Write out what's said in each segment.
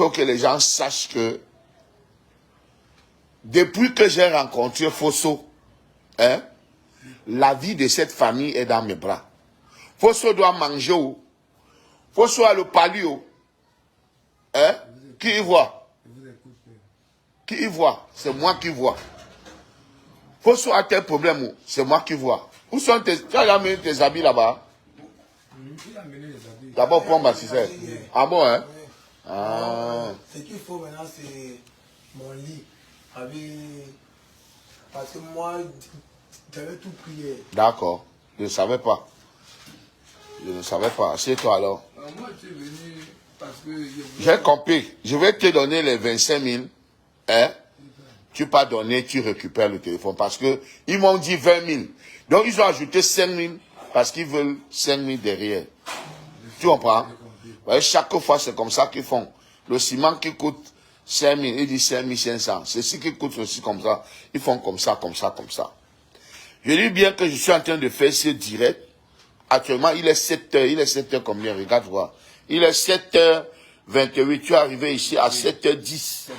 faut que les gens sachent que depuis que j'ai rencontré Fosso, hein, la vie de cette famille est dans mes bras. Fosso doit manger. Fosso a le palio. Hein? Qui y voit? Qui y voit? C'est moi qui vois. Fosso a tel problème, c'est moi qui vois. Où sont tes... Tu as amené tes habits là-bas? D'abord, prends ma cicère. Ah bon, hein? Ah. Ce qu'il faut maintenant, c'est mon lit. Parce que moi, j'avais tout prié. D'accord. Je ne savais pas. Je ne savais pas. C'est toi alors. Moi, je suis venu parce que... J'ai compris. Je vais te donner les 25 000. Hein? Tu pas donné, tu récupères le téléphone. Parce que ils m'ont dit 20 000. Donc, ils ont ajouté 5 000 parce qu'ils veulent 5 000 derrière. Tu comprends? Ouais, chaque fois, c'est comme ça qu'ils font. Le ciment qui coûte 5 000, il dit 5 500. Ceci qui coûte aussi comme ça. Ils font comme ça, comme ça, comme ça. Je dis bien que je suis en train de faire ce direct. Actuellement, il est 7 heures. Il est 7 heures combien? Regarde, voir. Il est 7h28. Tu es arrivé ici à 7h10.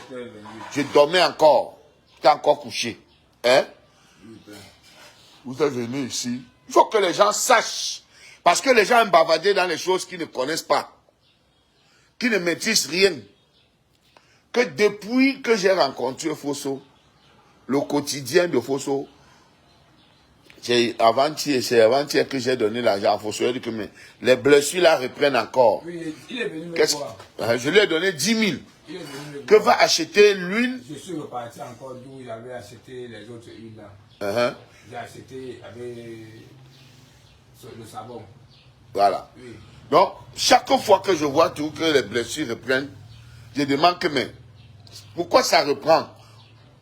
Je dormais encore. Tu es encore couché. Hein? Vous êtes venu ici. Il faut que les gens sachent. Parce que les gens aiment bavader dans les choses qu'ils ne connaissent pas. Qui ne maîtrisent rien. Que depuis que j'ai rencontré Fosso, le quotidien de Fosso, c'est avant-hier que j'ai donné l'argent à Fosso. Il dit que mais les blessures là reprennent encore. Oui, il est venu me voir. Je lui ai donné 10 000. Il est venu me Que voir. va acheter l'huile? Je suis reparti encore d'où j'avais acheté les autres huiles là. J'ai acheté avec le savon. Voilà. Oui. Donc, chaque fois que je vois tout que les blessures reprennent, je demande que, mais, pourquoi ça reprend?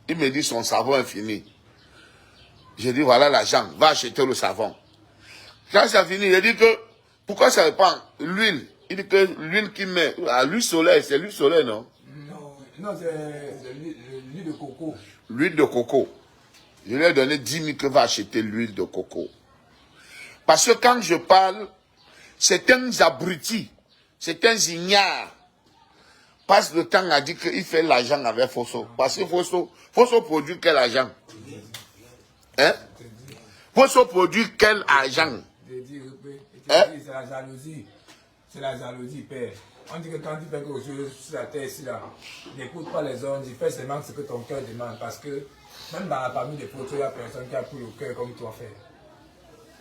Il me dit son savon est fini. Je dis, voilà l'argent, va acheter le savon. Quand ça finit, il dit que, pourquoi ça reprend? L'huile. Il dit que l'huile qu'il met, à l'huile solaire, c'est l'huile solaire, non? Non, c'est l'huile de coco. L'huile de coco. Je lui ai donné 10 000 que va acheter l'huile de coco. Parce que quand je parle, c'est un abruti, c'est un ignare. Passe le temps à dire qu'il fait l'argent avec Fosso. Parce que Fosso produit quel argent? Hein? Fosso produit quel argent? C'est la jalousie. C'est la jalousie, père. On dit que quand tu fais quelque chose sur la terre ici, là, n'écoute pas les hommes, tu fais seulement ce que ton cœur demande. Parce que même dans la famille des photos, il n'y a personne qui a pris le cœur comme toi faire.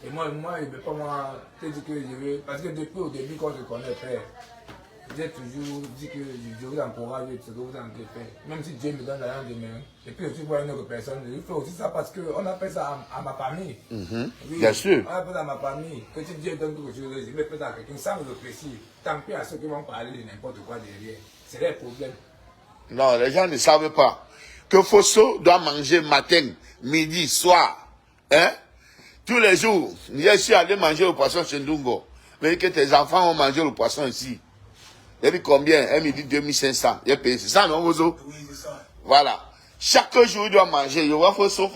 Et moi, je ne veux pas te dire que je veux. Parce que depuis au début, quand je connais père, j'ai toujours dit que je vous encourage ce que vous en faites. Même si Dieu me donne l'argent demain, et puis aussi voir une autre personne, je fais aussi ça parce qu'on appelle ça à ma famille. Oui, bien sûr. On appelle ça à ma famille. Que si Dieu donne quelque chose, je vais faire ça à quelqu'un sans me réfléchir. Tant pis à ceux qui vont parler de n'importe quoi derrière. C'est leur problème. Non, les gens ne savent pas que Fosso doit manger matin, midi, soir. Hein? Tous les jours. Je suis allé manger le poisson chez Ndungo. Mais que tes enfants ont mangé le poisson ici. Il dit combien? Elle me dit 2500. Il a payé. C'est ça, non, Fosso? Oui, c'est ça. Voilà. Chaque jour, il doit manger. Il voit Fosso,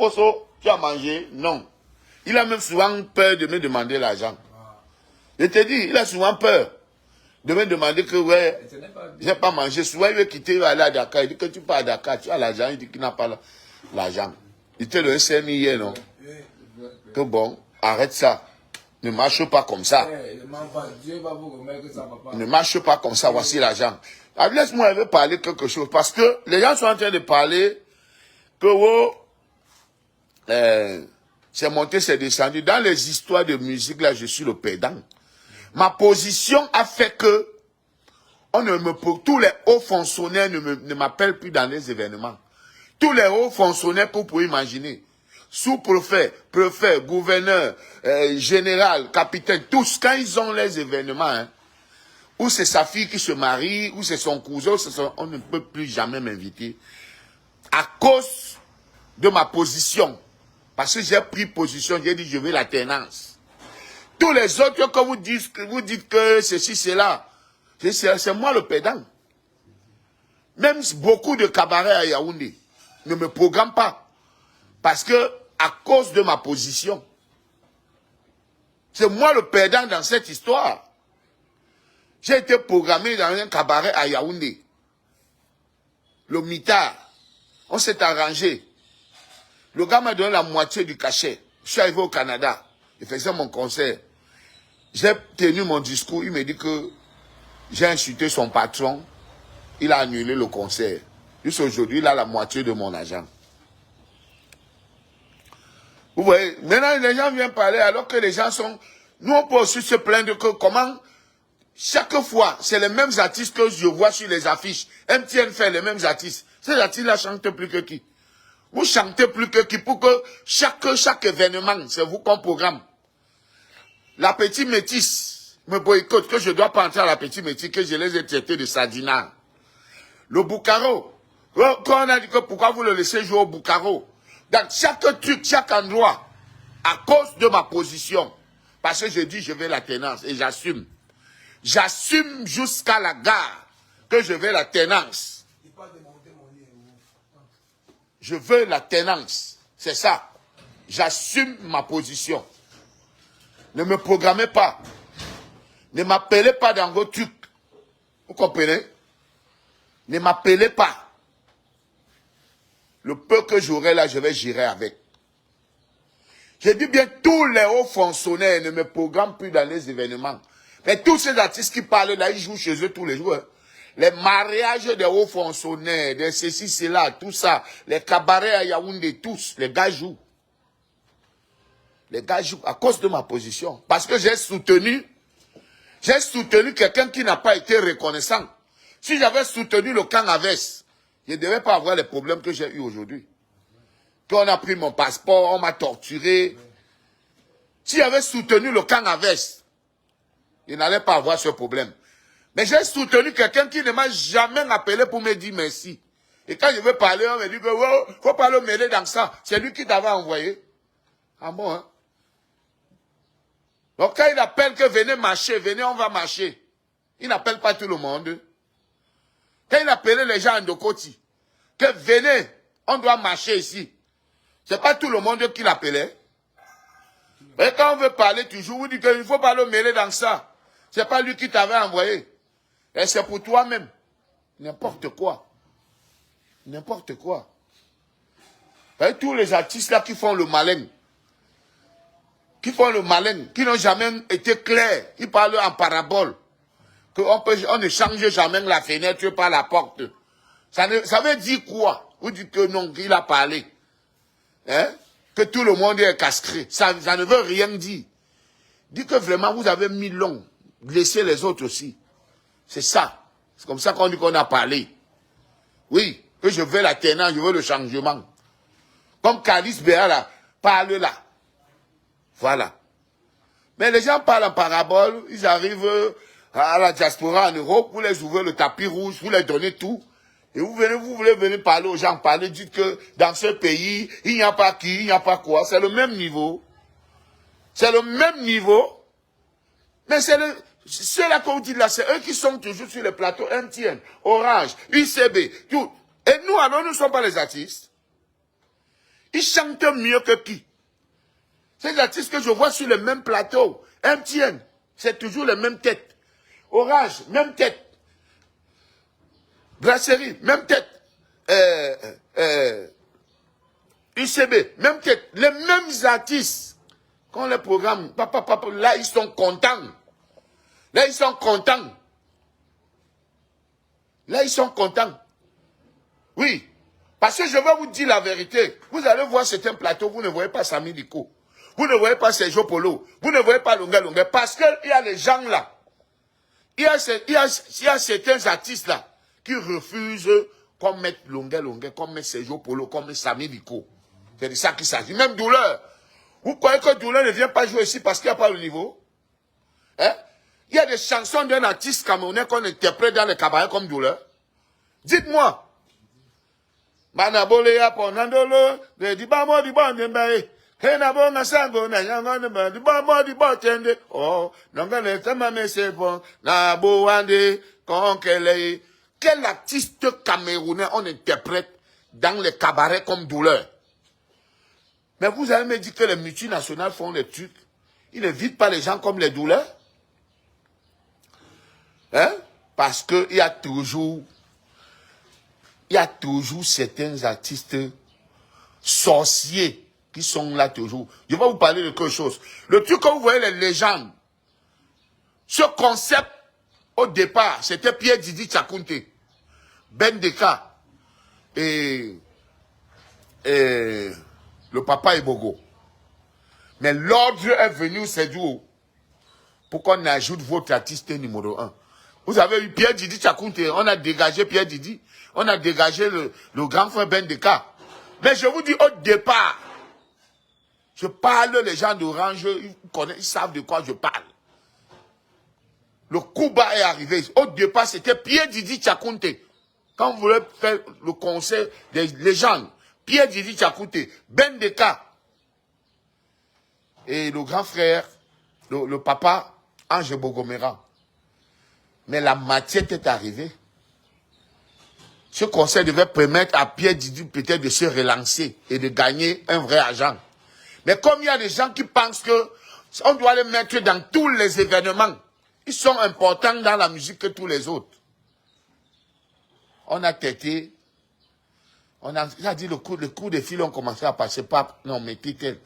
tu as mangé? Non. Il a même souvent peur de me demander l'argent. Je te dis, il a souvent peur de me demander que, ouais, je n'ai pas mangé. Souvent, il veut quitter, il va aller à Dakar. Il dit que tu pars à Dakar, tu as l'argent. Il dit qu'il n'a pas l'argent. Il te donne 5 000 hier, non? Que bon, arrête ça. Ne marche pas comme ça. Dieu va vous remettre ça, papa. Ne marche pas comme ça, voici l'argent. Laisse-moi, je vais parler quelque chose. Parce que les gens sont en train de parler que, oh, c'est monté, c'est descendu. Dans les histoires de musique, là, je suis le pédant. Ma position a fait que tous les hauts fonctionnaires ne m'appellent plus dans les événements. Tous les hauts fonctionnaires, pour imaginer, sous-préfet, préfet, gouverneur, général, capitaine, tous, quand ils ont les événements, hein, ou c'est sa fille qui se marie, ou c'est son cousin, on ne peut plus jamais m'inviter. À cause de ma position. Parce que j'ai pris position, j'ai dit je veux la tenance. Tous les autres, quand vous dites que ceci, c'est là, c'est moi le pédant. Même beaucoup de cabarets à Yaoundé ne me programment pas. Parce que, à cause de ma position, c'est moi le perdant dans cette histoire. J'ai été programmé dans un cabaret à Yaoundé. le mitard. On s'est arrangé. Le gars m'a donné la moitié du cachet. Je suis arrivé au Canada. Il faisait mon concert. J'ai tenu mon discours. Il me dit que j'ai insulté son patron. Il a annulé le concert. Jusqu'à aujourd'hui, il a la moitié de mon argent. Vous voyez, maintenant les gens viennent parler alors que les gens sont... Nous, on peut aussi se plaindre que comment... Chaque fois, c'est les mêmes artistes que je vois sur les affiches. MTN fait les mêmes artistes. Ces artistes-là chantent plus que qui? Vous chantez plus que qui pour que chaque événement, c'est vous qu'on programme. La petite métisse me boycotte que je ne dois pas entrer à la petite métisse, que je les ai traités de sardinards. Le Boukaro, quand on a dit que pourquoi vous le laissez jouer au Boukaro, dans chaque truc, chaque endroit, à cause de ma position, parce que je dis je vais la tenance et j'assume. J'assume jusqu'à la gare que je veux la tenance. Je veux la tenance. C'est ça. J'assume ma position. Ne me programmez pas. Ne m'appelez pas dans vos trucs. Vous comprenez? Ne m'appelez pas. Le peu que j'aurai là, je vais gérer avec. J'ai dit bien, tous les hauts fonctionnaires ne me programment plus dans les événements. Mais tous ces artistes qui parlent là, ils jouent chez eux tous les jours. Hein. Les mariages des hauts fonctionnaires, des ceci, cela, tout ça, les cabarets à Yaoundé, tous, les gars jouent. Les gars jouent à cause de ma position. Parce que j'ai soutenu quelqu'un qui n'a pas été reconnaissant. Si j'avais soutenu le camp Aves, je ne devais pas avoir les problèmes que j'ai eu aujourd'hui. Quand on a pris mon passeport, on m'a torturé. Si j'avais soutenu le camp Aves, il n'allait pas avoir ce problème. Mais j'ai soutenu quelqu'un qui ne m'a jamais appelé pour me dire merci. Et quand je veux parler, on me dit que oh, faut pas le mêler dans ça. C'est lui qui t'avait envoyé. Ah bon, hein? Donc quand il appelle que venez marcher, venez, on va marcher. Il n'appelle pas tout le monde. Quand il appelait les gens en Dokoti, que venez, on doit marcher ici. C'est pas tout le monde qui l'appelait. Et quand on veut parler toujours, vous dites qu'il ne faut pas le mêler dans ça. C'est pas lui qui t'avait envoyé. Et c'est pour toi-même. N'importe quoi. N'importe quoi. Et tous les artistes là qui font le malin. Qui n'ont jamais été clairs. Ils parlent en parabole. On ne change jamais la fenêtre par la porte. Ça veut dire quoi? Vous dites que non, qu'il a parlé. Hein? Que tout le monde est casqué. Ça ne veut rien dire. Dites que vraiment vous avez mis long. Laissez les autres aussi. C'est ça. C'est comme ça qu'on dit qu'on a parlé. Oui, que je veux la tenance, je veux le changement. Comme Calice Béa là, parle là. Voilà. Mais les gens parlent en parabole, ils arrivent à la diaspora en Europe, vous les ouvrez le tapis rouge, vous les donnez tout. Et vous voulez venir parler aux gens, dites que dans ce pays, il n'y a pas qui, il n'y a pas quoi. C'est le même niveau. C'est le même niveau. Mais c'est ceux-là qu'on dit là, c'est eux qui sont toujours sur les plateaux MTN, Orange, UCB, tout. Et nous, alors, nous ne sommes pas les artistes. Ils chantent mieux que qui? Ces artistes que je vois sur les mêmes plateaux, MTN, c'est toujours les mêmes têtes. Orange, même tête. Brasserie, même tête. UCB, même tête. Les mêmes artistes. Quand les programmes, là, ils sont contents. Là, ils sont contents. Là, ils sont contents. Oui. Parce que je vais vous dire la vérité. Vous allez voir certains plateaux, vous ne voyez pas Sami Diko. Vous ne voyez pas Sergio Polo. Vous ne voyez pas Longa Longa. Parce qu'il y a les gens là. Il y a certains artistes là qui refusent qu'on mette Longa Longa, qu'on mette Sergio Polo, qu'on mette Sami Diko. C'est de ça qu'il s'agit. Même Douleur. Vous croyez que Douleur ne vient pas jouer ici parce qu'il n'y a pas le niveau? Hein? Il y a des chansons d'un artiste camerounais qu'on interprète dans les cabarets comme Douleur. Dites-moi. Manabolea ponandolo, de dibamo di bondembe. Kenabo na sango na yango di bamo di botende. Oh, nongale tamame c'est bon. Na boande konkele. Quel artiste camerounais on interprète dans les cabarets comme Douleur? Mais vous allez me dire que les multinationales font des trucs. Ils n'invitent pas les gens comme les Douleurs. Hein? Parce qu'il y a toujours il y a toujours certains artistes sorciers qui sont là toujours. Je vais vous parler de quelque chose. Le truc que vous voyez, les légendes, ce concept, au départ, c'était Pierre Didi Tchakounte, Ben Deka et le papa Ebogo. Mais l'ordre est venu, c'est d'où? Pour qu'on ajoute votre artiste numéro 1. Vous avez eu Pierre Didi Tchakounte, on a dégagé Pierre Didi, on a dégagé le grand frère Ben Deka. Mais je vous dis au départ, je parle, les gens d'Orange, ils savent de quoi je parle. Le coup bas est arrivé. Au départ, c'était Pierre Didi Tchakounte. Quand vous voulez faire le conseil des légendes, Pierre Didi Tchakounte, Ben Deka, et le grand frère, le papa, Ange Bogomera. Mais la matière est arrivée. Ce conseil devait permettre à Pierre Didi peut-être de se relancer et de gagner un vrai argent. Mais comme il y a des gens qui pensent que on doit les mettre dans tous les événements, ils sont importants dans la musique que tous les autres. On a têté, on a dit le coup de fil ont commencé à passer par, non, mettez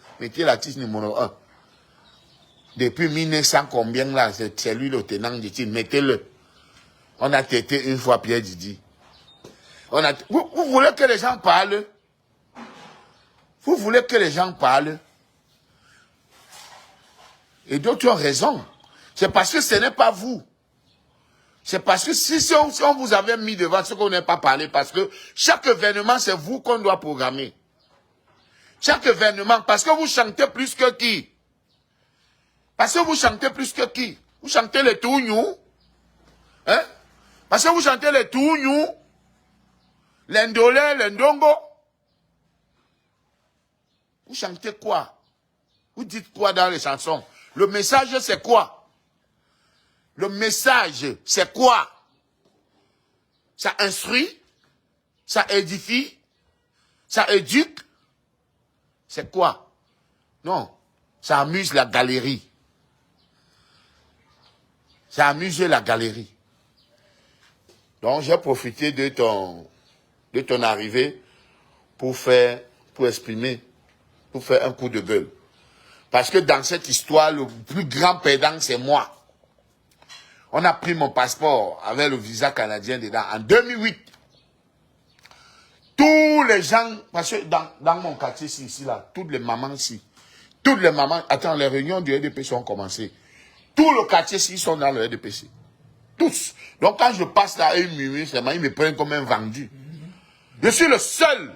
l'artiste numéro 1. Depuis 1900 combien là, c'est lui le tenant du titre, mettez-le. On a têté une fois Pierre Didi. Vous voulez que les gens parlent? Vous voulez que les gens parlent? Et d'autres ont raison. C'est parce que ce n'est pas vous. C'est parce que si on vous avait mis devant ce qu'on n'a pas parlé, parce que chaque événement, c'est vous qu'on doit programmer. Chaque événement, parce que vous chantez plus que qui? Parce que vous chantez plus que qui? Vous chantez les Tougnou. Hein? Parce que vous chantez les Tougnou, l'Indolé, l'Indongo. Vous chantez quoi? Vous dites quoi dans les chansons? Le message, c'est quoi? Le message, c'est quoi? Ça instruit? Ça édifie? Ça éduque? C'est quoi? Non, ça amuse la galerie. Ça amuse la galerie. Donc, j'ai profité de ton arrivée pour exprimer, pour faire un coup de gueule. Parce que dans cette histoire, le plus grand perdant, c'est moi. On a pris mon passeport avec le visa canadien dedans en 2008. Tous les gens, parce que dans mon quartier ici, là, toutes les mamans ici, attends, les réunions du RDPC ont commencé. Tout le quartier ici sont dans le RDPC. Tous. Donc quand je passe là, ils me prennent comme un vendu. Je suis le seul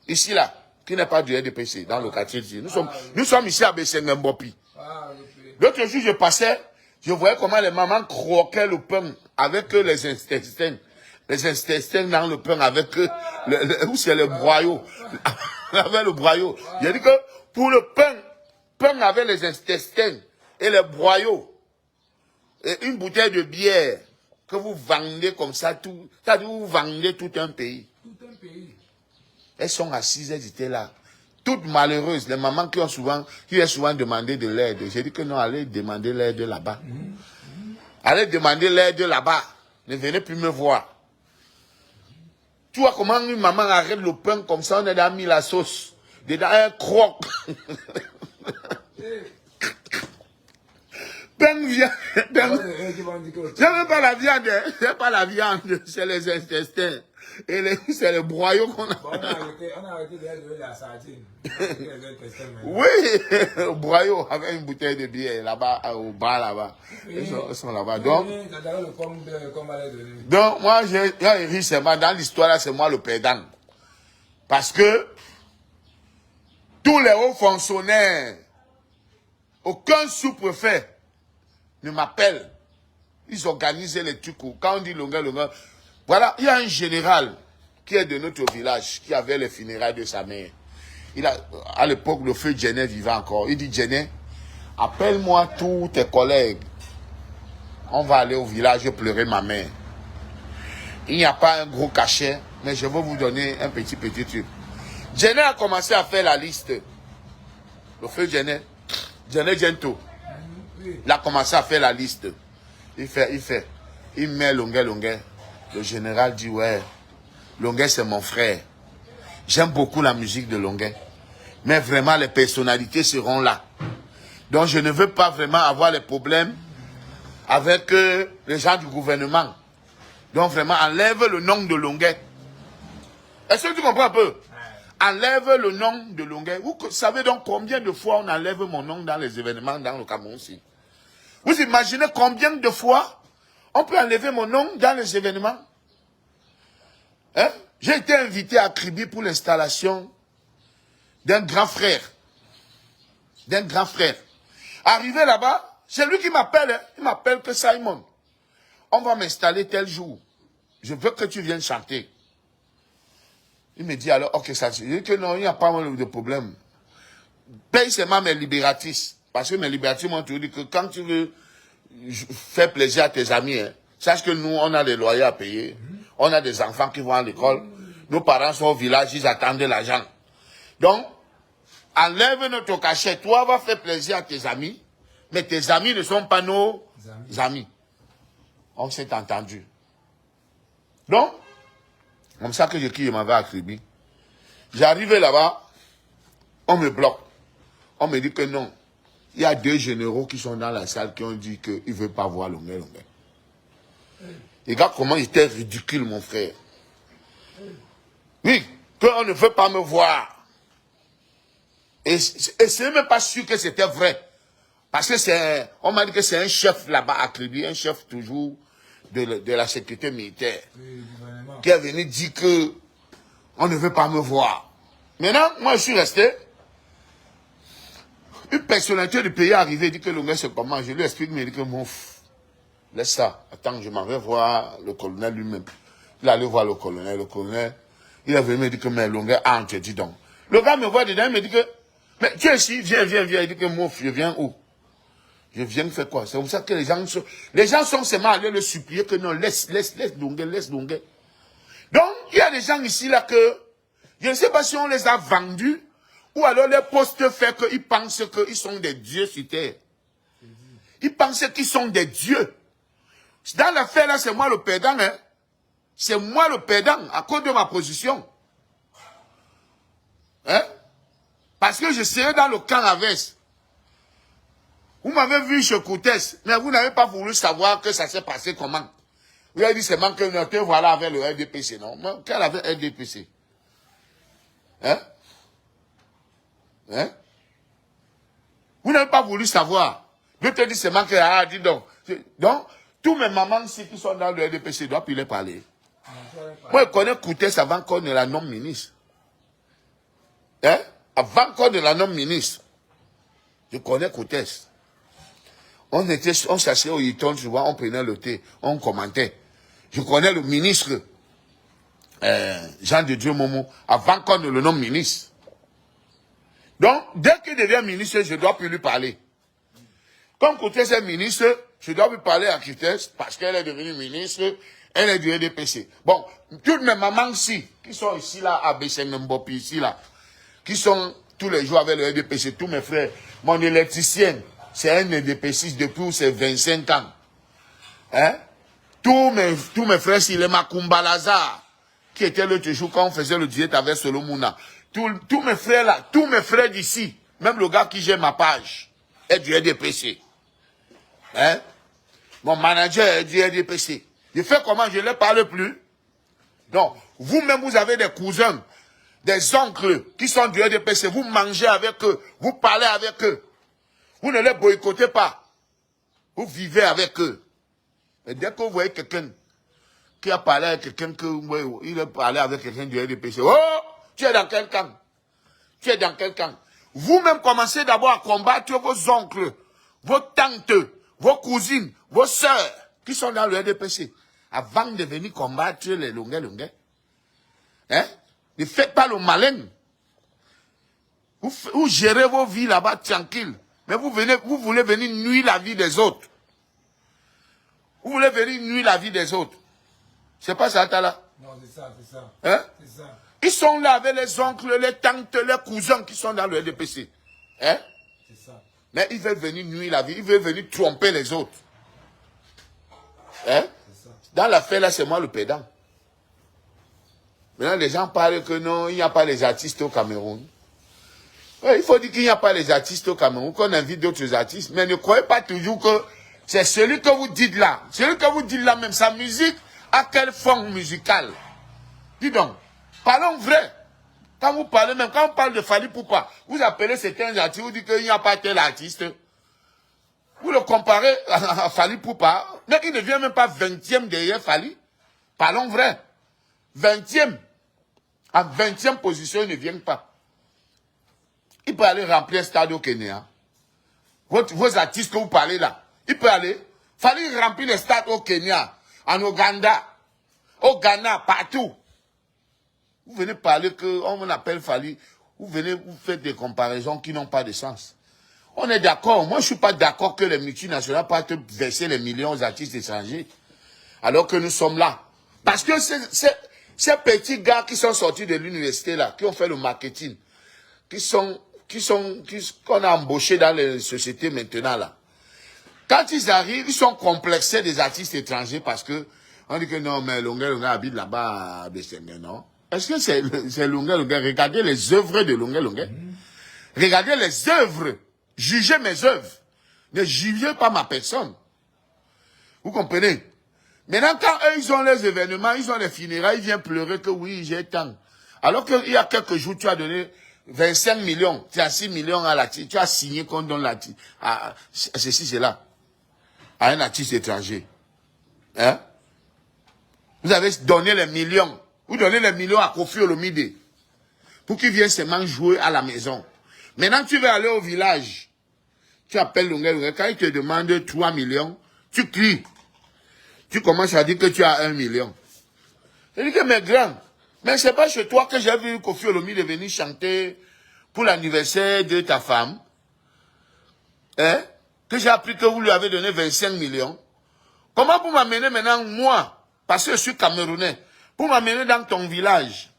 ici, là, qui n'est pas du RDPC, dans le quartier ici. Nous sommes ici à Bessengembopi. L'autre jour, je passais, je voyais comment les mamans croquaient le pain avec les intestins. Les intestins dans le pain avec où c'est le broyau. Avec le broyau. J'ai dit que pour le pain avec les intestins et les broyaux, et une bouteille de bière que vous vendez comme ça, vous vendez tout un pays. Tout un pays. Elles sont assises, elles étaient là. Toutes malheureuses, les mamans qui ont souvent demandé de l'aide. J'ai dit que non, allez demander l'aide là-bas. Allez demander l'aide là-bas. Ne venez plus me voir. Tu vois comment une maman arrête le pain comme ça, on a mis la sauce. Dedans un croc. Pain vient. C'est même pas la viande. C'est pas la viande, c'est les intestins. Et c'est le broyau qu'on a. Bon, on a arrêté de donner la sardine. Oui, le broyau avec une bouteille de bière là-bas, au bar là-bas. Ils sont là-bas. Donc, moi, j'ai hérité, dans l'histoire là, c'est moi le perdant. Parce que tous les hauts fonctionnaires, aucun sous-préfet ne m'appelle. Ils organisent les trucs. Quand on dit longueur, voilà, il y a un général qui est de notre village, qui avait les funérailles de sa mère. À l'époque, le feu Djené vivait encore. Il dit, Djené, appelle-moi tous tes collègues. On va aller au village pleurer ma mère. Il n'y a pas un gros cachet, mais je vais vous donner un petit truc. Djené a commencé à faire la liste. Le feu Djené Djento. Il a commencé à faire la liste. Il met longueur. Le général dit, ouais, Longuet, c'est mon frère. J'aime beaucoup la musique de Longuet. Mais vraiment, les personnalités seront là. Donc, je ne veux pas vraiment avoir les problèmes avec les gens du gouvernement. Donc, vraiment, enlève le nom de Longuet. Est-ce que tu comprends un peu? Enlève le nom de Longuet. Vous savez donc combien de fois on enlève mon nom dans les événements dans le Cameroun aussi? Vous imaginez combien de fois on peut enlever mon nom dans les événements? Hein? J'ai été invité à Kribi pour l'installation d'un grand frère. D'un grand frère. Arrivé là-bas, c'est lui qui m'appelle. Hein? Il m'appelle que Simon. On va m'installer tel jour. Je veux que tu viennes chanter. Il me dit alors, ok, ça. Je dis que non, il n'y a pas de problème. Paye seulement mes libératrices. Parce que mes libératrices m'ont toujours dit que quand tu veux faire plaisir à tes amis, hein, sache que nous, on a des loyers à payer. On a des enfants qui vont à l'école. Nos parents sont au village, ils attendent l'argent. Donc, enlève notre cachet. Toi, va faire plaisir à tes amis. Mais tes amis ne sont pas nos amis. On s'est entendu. Donc, comme ça que je m'avais à Kribi. J'arrivais là-bas, on me bloque. On me dit que non. Il y a 2 généraux qui sont dans la salle qui ont dit qu'ils ne veulent pas voir Longuet. Regarde comment il était ridicule, mon frère. Oui, qu'on ne veut pas me voir. Et c'est même pas sûr que c'était vrai. Parce que on m'a dit que c'est un chef là-bas à Kribi, un chef toujours de la sécurité militaire, qui est venu dire que on ne veut pas me voir. Maintenant, moi je suis resté. Une personnalité du pays est arrivée, dit que le gars se comment. Je lui explique, mais il dit que mon laisse ça. Attends, je m'en vais voir le colonel lui-même. Il allait voir le colonel. Le colonel, il est venu me dire que mais le gars a interdit donc. Le gars me voit dedans, il me dit que mais tu es ici, viens. Il dit que mon je viens où? Je viens faire quoi? C'est comme ça que les gens sont seulement allés le supplier que non, laisse Longuet. Donc, il y a des gens ici là que, je ne sais pas si on les a vendus, ou alors les postes fait qu'ils pensent qu'ils sont des dieux sur terre. Ils pensent qu'ils sont des dieux. Dans l'affaire là, c'est moi le perdant, hein. C'est moi le perdant, à cause de ma position. Hein? Parce que je serai dans le camp inverse. Vous m'avez vu chez Koutès, mais vous n'avez pas voulu savoir que ça s'est passé comment. Vous avez dit seulement que notre voilà avec le RDPC, non? Mais quel avait RDPC? Hein? Hein? Vous n'avez pas voulu savoir. Je te dis seulement que, ah, dis donc. Donc, tous mes mamans ici qui sont dans le RDPC doivent plus les parler. Moi, je connais Koutès avant qu'on ne la nomme ministre. Hein? Avant qu'on ne la nomme ministre. Je connais Koutès. On s'asseyait au Hilton, tu vois, on prenait le thé, on commentait. Je connais le ministre Jean de Dieu Momo, avant qu'on ne le nomme ministre. Donc, dès qu'il devient ministre, je ne dois plus lui parler. Comme Koutès est ministre, je dois lui parler à Koutès, parce qu'elle est devenue ministre, elle est du RDPC. Bon, toutes mes mamans ici, qui sont ici là, à Bessengembopi, ici là, qui sont tous les jours avec le RDPC, tous mes frères, mon électricien, c'est un RDPC depuis ses 25 ans. Hein? Tous mes frères, c'est les Makumbalaza, qui était l'autre jour quand on faisait le diète avec Solomona. Tous mes frères là, tous mes frères d'ici, même le gars qui gère ma page, est du RDPC. Hein? Mon manager est du RDPC. Je fais comment? Je ne les parle plus. Donc, vous-même, vous avez des cousins, des oncles qui sont du RDPC. Vous mangez avec eux, vous parlez avec eux. Vous ne les boycottez pas. Vous vivez avec eux. Et dès que vous voyez quelqu'un qui a parlé avec quelqu'un, il a parlé avec quelqu'un du RDPC. Oh, tu es dans quel camp? Tu es dans quel camp? Vous-même commencez d'abord à combattre vos oncles, vos tantes, vos cousines, vos sœurs qui sont dans le RDPC. Avant de venir combattre les Longuet. Hein? Ne faites pas le malin. Vous gérez vos vies là-bas tranquille. Mais vous voulez venir nuire la vie des autres. Vous voulez venir nuire la vie des autres. C'est pas ça, Tala? Non, c'est ça. Hein? C'est ça. Ils sont là avec les oncles, les tantes, les cousins qui sont dans le RDPC. Hein? C'est ça. Mais ils veulent venir nuire la vie, ils veulent venir tromper les autres. Hein? C'est ça. Dans l'affaire là, c'est moi le pédant. Maintenant, les gens parlent que non, il n'y a pas les artistes au Cameroun. Oui, il faut dire qu'il n'y a pas les artistes au Cameroun, qu'on invite d'autres artistes. Mais ne croyez pas toujours que c'est celui que vous dites là. Celui que vous dites là, même sa musique, à quelle forme musicale? Dis donc, parlons vrai. Quand vous parlez, même quand on parle de Fally Poupa, vous appelez certains artistes, vous dites qu'il n'y a pas tel artiste. Vous le comparez à Fally Poupa, mais il ne vient même pas 20e derrière Fally. Parlons vrai. 20e. En 20e position, il ne vient pas. Il peut aller remplir un stade au Kenya. Vos artistes que vous parlez là, il peut aller. Fally remplir les stades au Kenya, en Ouganda, au Ghana, partout. Vous venez parler qu'on appelle Fally, vous venez vous faites des comparaisons qui n'ont pas de sens. On est d'accord. Moi, je ne suis pas d'accord que les multinationales partent verser les millions aux artistes étrangers. Alors que nous sommes là. Parce que ces petits gars qui sont sortis de l'université là, qui ont fait le marketing, qu'on a embauchés dans les sociétés maintenant là. Quand ils arrivent, ils sont complexés des artistes étrangers parce que on dit que non, mais Longa habite là-bas à Bessengue, non? Est-ce que c'est Longa? Regardez les œuvres de Longa. Regardez les œuvres. Jugez mes œuvres. Ne jugez pas ma personne. Vous comprenez? Maintenant, quand eux, ils ont les événements, ils ont les funérailles, ils viennent pleurer que oui, j'ai tant. Alors qu'il y a quelques jours, tu as donné 25 millions, tu as 6 millions à l'artiste, tu as signé qu'on donne l'artiste, à ceci, cela, à un artiste étranger. Hein? Vous avez donné les millions. Vous donnez les millions à Kofi Olomide pour qu'il vienne seulement jouer à la maison. Maintenant, tu veux aller au village. Tu appelles Lunga. Quand il te demande 3 millions, tu cries. Tu commences à dire que tu as 1 million. Je dis que mes grands, mais c'est pas chez toi que j'ai vu Kofi Olomide venir chanter pour l'anniversaire de ta femme. Hein? Que j'ai appris que vous lui avez donné 25 millions. Comment vous m'amener maintenant, moi, parce que je suis Camerounais, pour m'amener dans ton village,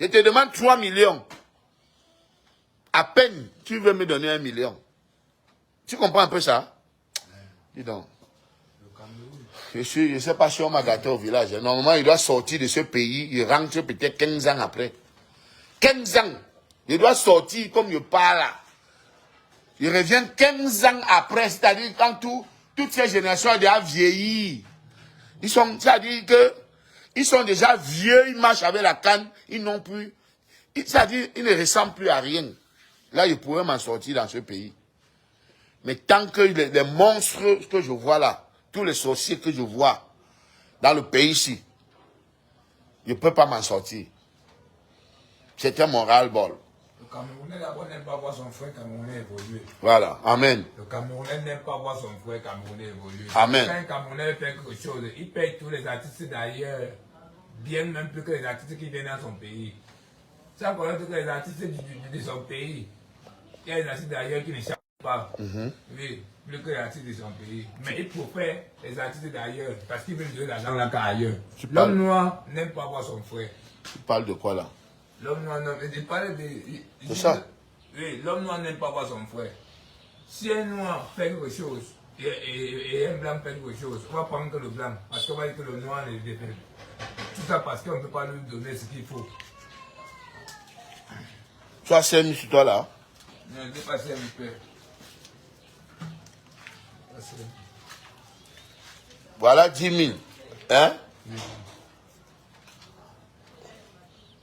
je te demande 3 millions. À peine, tu veux me donner 1 million. Tu comprends un peu ça? Dis donc. Je ne sais pas si on m'a gâté au village. Normalement, il doit sortir de ce pays. Il rentre peut-être 15 ans après. 15 ans. Il doit sortir comme il parle là. Il revient 15 ans après. C'est-à-dire quand toutes ces générations ont déjà vieilli. C'est-à-dire que ils sont déjà vieux, ils marchent avec la canne, ils n'ont plus. C'est-à-dire ils ne ressemblent plus à rien. Là, ils pourraient m'en sortir dans ce pays. Mais tant que les monstres que je vois là, tous les sorciers que je vois dans le pays ici, je ne peux pas m'en sortir. C'était mon ras-le-bol. Le Camerounais d'abord n'aime pas voir son frère Camerounais évoluer. Voilà, amen. Le Camerounais n'aime pas voir son frère Camerounais évoluer. Amen. Quand un Camerounais fait quelque chose, il paye tous les artistes d'ailleurs, bien même plus que les artistes qui viennent dans son pays. Sans connaître que les artistes de son pays, il y a des artistes d'ailleurs qui ne savent pas. Oui, plus que les artistes de son pays. Mais il préfère les artistes d'ailleurs parce qu'ils veulent donner l'argent là qu'ailleurs. L'homme noir n'aime pas voir son frère. Tu parles de quoi là? L'homme noir, non, il parle de. C'est ça? Oui, l'homme noir n'aime pas voir son frère. Si un noir fait quelque chose et un blanc fait quelque chose, on va prendre que le blanc parce qu'on va dire que le noir est défait. Tout ça parce qu'on ne peut pas lui donner ce qu'il faut. Tu as 5 000 sur toi là? Non, je n'ai pas 5 000 pères. Voilà 10 000. Hein?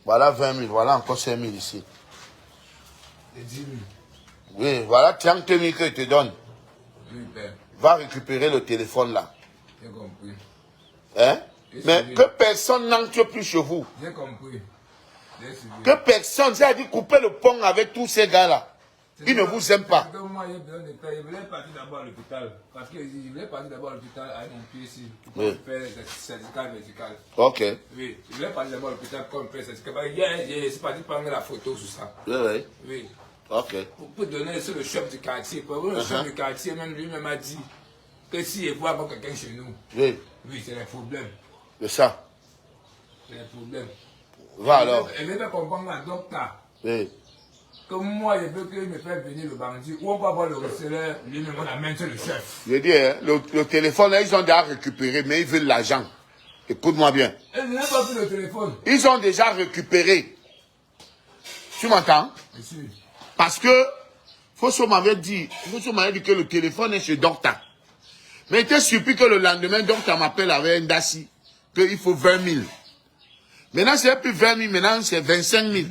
Voilà 20 000. Voilà encore 5 000 ici. Et 10 000. Oui, voilà 30 000 que je te donne. Oui, père. Va récupérer le téléphone là. J'ai compris. Hein? Mais que personne n'entre plus chez vous. J'ai compris. Que personne, c'est-à-dire couper le pont avec tous ces gars-là. Ils ne vous aiment pas. Moi, j'ai besoin de faire. Je voulais partir d'abord à l'hôpital. Parce que je voulais partir d'abord à l'hôpital avec mon pied ici. Pour faire des certificats médicaux. Ok. Oui, je voulais partir d'abord à l'hôpital pour faire des certificats. Hier, je suis parti prendre la photo sur ça. Oui. Oui. Ok. Pour donner sur le chef du quartier. Pour le chef du quartier, même lui-même a dit que s'il voit quelqu'un chez nous. Oui. Oui, c'est un problème. C'est ça. C'est un problème. Va alors. Elle veut comprendre la docteur. Oui. Que moi, je veux qu'il me fasse venir le bandit. Ou on va voir le receveur, lui-même, on amène sur le chef. Je dis, hein, le téléphone, là, ils ont déjà récupéré, mais ils veulent l'argent. Écoute-moi bien. Et je n'ai pas pris le téléphone. Ils ont déjà récupéré. Tu m'entends? Monsieur. Parce que Fosso m'avait dit que le téléphone est chez Docta. Mais il était surpris que le lendemain, Docta m'appelle avec un dassi, qu'il faut 20 000. Maintenant, c'est plus 20 000, maintenant c'est 25 000.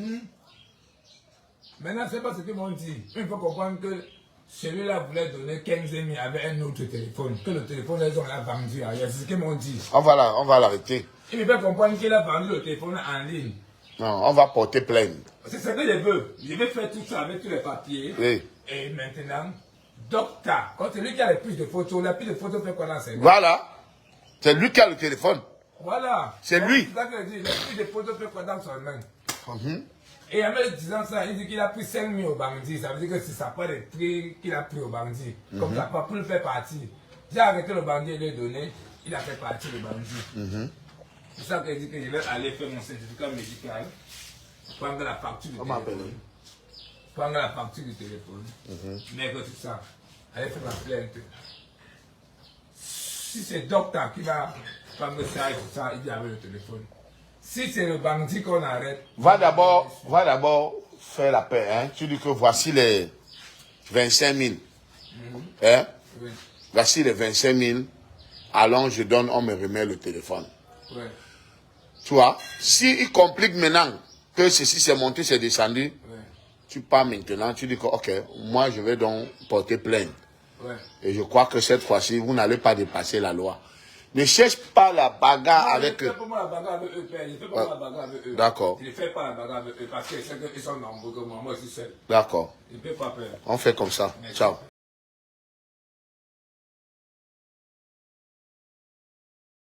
Maintenant, c'est pas ce qu'ils m'ont dit. Il faut comprendre que celui-là voulait donner 15 000 avec un autre téléphone. Que le téléphone, ils ont vendu ailleurs. C'est ce qu'ils m'ont dit. On va l'arrêter. Il me fait comprendre qu'il a vendu le téléphone en ligne. Non, on va porter plainte. C'est ce que je veux. Je vais faire tout ça avec tous les papiers. Oui. Et maintenant, Docta, quand c'est lui qui a les plus de photos, la plus de photos fait quoi dans ses mains? Voilà. C'est lui qui a le téléphone. Voilà. C'est lui. C'est ça que je dis. La plus de photos fait quoi dans son main? Et en me disant ça, il dit qu'il a pris 5 000 au bandit. Ça veut dire que c'est ça pas les prix qu'il a pris au bandit. Comme ça, pas pour le faire partir. J'ai arrêté le bandit et lui donné, il a fait partir le bandit. C'est ça qu'il dit que je vais aller faire mon certificat médical, prendre la facture du téléphone. Prendre la facture du téléphone. Mais que c'est ça. Aller faire ma plainte. Si c'est Docta qui va prendre ça et tout ça, il dit avec le téléphone. Si c'est le bandit qu'on arrête. Va d'abord faire la paix. Hein. Tu dis que voici les 25 000. Hein? Oui. Voici les 25 000. Allons, je donne, on me remet le téléphone. Ouais. Tu vois, s'il complique maintenant que ceci c'est monté, c'est descendu, tu pars maintenant, tu dis que ok, moi je vais donc porter plainte. Ouais. Et je crois que cette fois-ci, vous n'allez pas dépasser la loi. Ne cherche pas la bagarre avec eux. Je ne fais pas la bagarre avec eux, père. Je ne fais pas la bagarre avec eux. D'accord. Je ne fais pas la bagarre avec eux parce qu'ils sont nombreux que moi. Moi, je suis seul. D'accord. Je ne peux pas, père. On fait comme ça. Merci. Ciao.